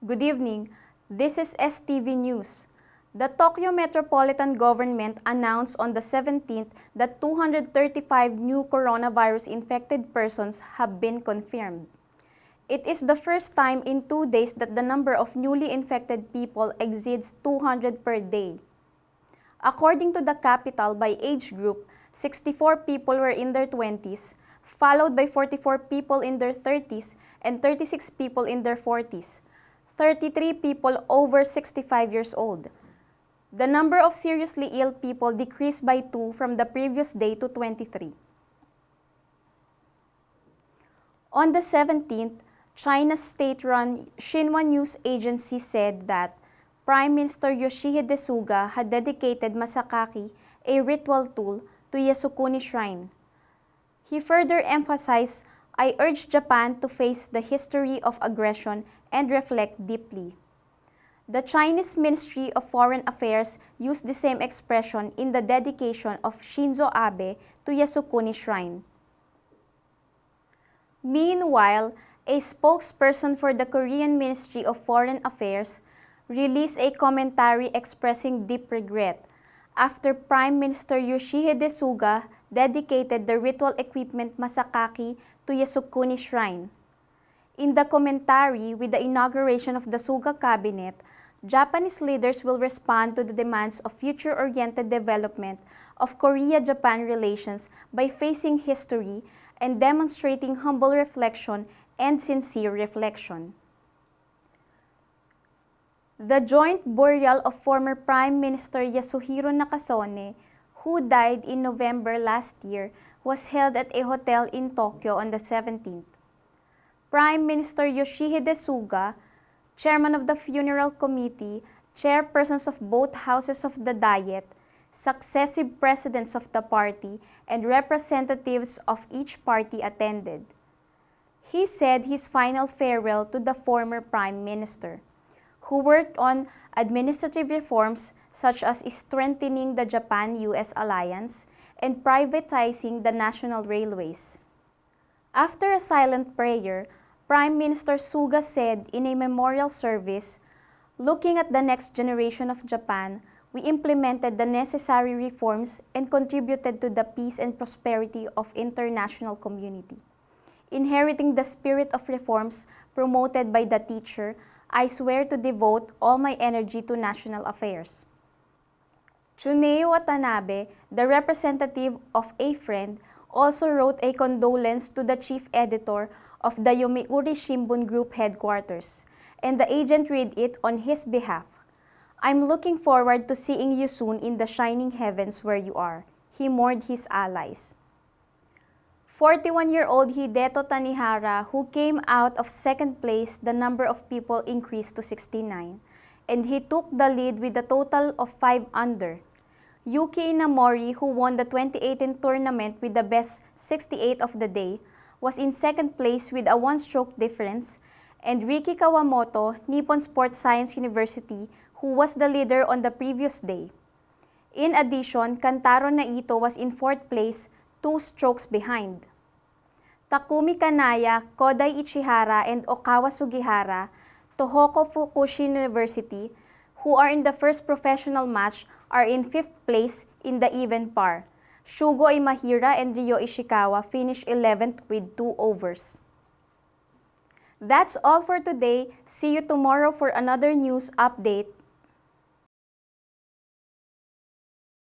Good evening. This is STV News. The Tokyo Metropolitan Government announced on the 17th that 235 new coronavirus-infected persons have been confirmed. It is the first time in 2 days that the number of newly infected people exceeds 200 per day. According to the capital by age group, 64 people were in their 20s, followed by 44 people in their 30s and 36 people in their 40s, 33 people over 65 years old. The number of seriously ill people decreased by 2 from the previous day to 23. On the 17th, China's state-run Xinhua News Agency said that Prime Minister Yoshihide Suga had dedicated MASAKI, a ritual tool, to Yasukuni Shrine. He further emphasized, "I urge Japan to face the history of aggression and reflect deeply." The Chinese Ministry of Foreign Affairs used the same expression in the dedication of Shinzo Abe to Yasukuni Shrine. Meanwhile, a spokesperson for the Korean Ministry of Foreign Affairs released a commentary expressing deep regret after Prime Minister Yoshihide Suga dedicated the ritual equipment Masakaki to Yasukuni Shrine. In the commentary, with the inauguration of the Suga cabinet, Japanese leaders will respond to the demands of future-oriented development of Korea-Japan relations by facing history and demonstrating humble reflection and sincere reflection. The joint burial of former Prime Minister Yasuhiro Nakasone, who died in November last year, was held at a hotel in Tokyo on the 17th. Prime Minister Yoshihide Suga, chairman of the funeral committee, chairpersons of both houses of the Diet, successive presidents of the party, and representatives of each party attended. He said his final farewell to the former Prime Minister, who worked on administrative reforms such as strengthening the Japan-US alliance and privatizing the national railways. After a silent prayer, Prime Minister Suga said in a memorial service, "Looking at the next generation of Japan, we implemented the necessary reforms and contributed to the peace and prosperity of international community. Inheriting the spirit of reforms promoted by the teacher, I swear to devote all my energy to national affairs." Tsuneo Watanabe, the representative of a friend, also wrote a condolence to the chief editor of the Yomiuri Shimbun Group headquarters, and the agent read it on his behalf. "I'm looking forward to seeing you soon in the shining heavens where you are," he mourned his allies. 41-year-old Hideto Tanihara, who came out of second place, the number of people increased to 69, and he took the lead with a total of 5 under. Yuki Inamori, who won the 2018 tournament with the best 68 of the day, was in second place with a 1-stroke difference, and Riki Kawamoto, Nippon Sports Science University, who was the leader on the previous day. In addition, Kantaro Naito was in 4th place, 2 strokes behind. Takumi Kanaya, Kodai Ichihara, and Okawa Sugihara, Tohoku Fukushi University, who are in the first professional match, are in 5th place in the even par. Shugo Imahira and Ryo Ishikawa finished 11th with 2 overs. That's all for today. See you tomorrow for another news update.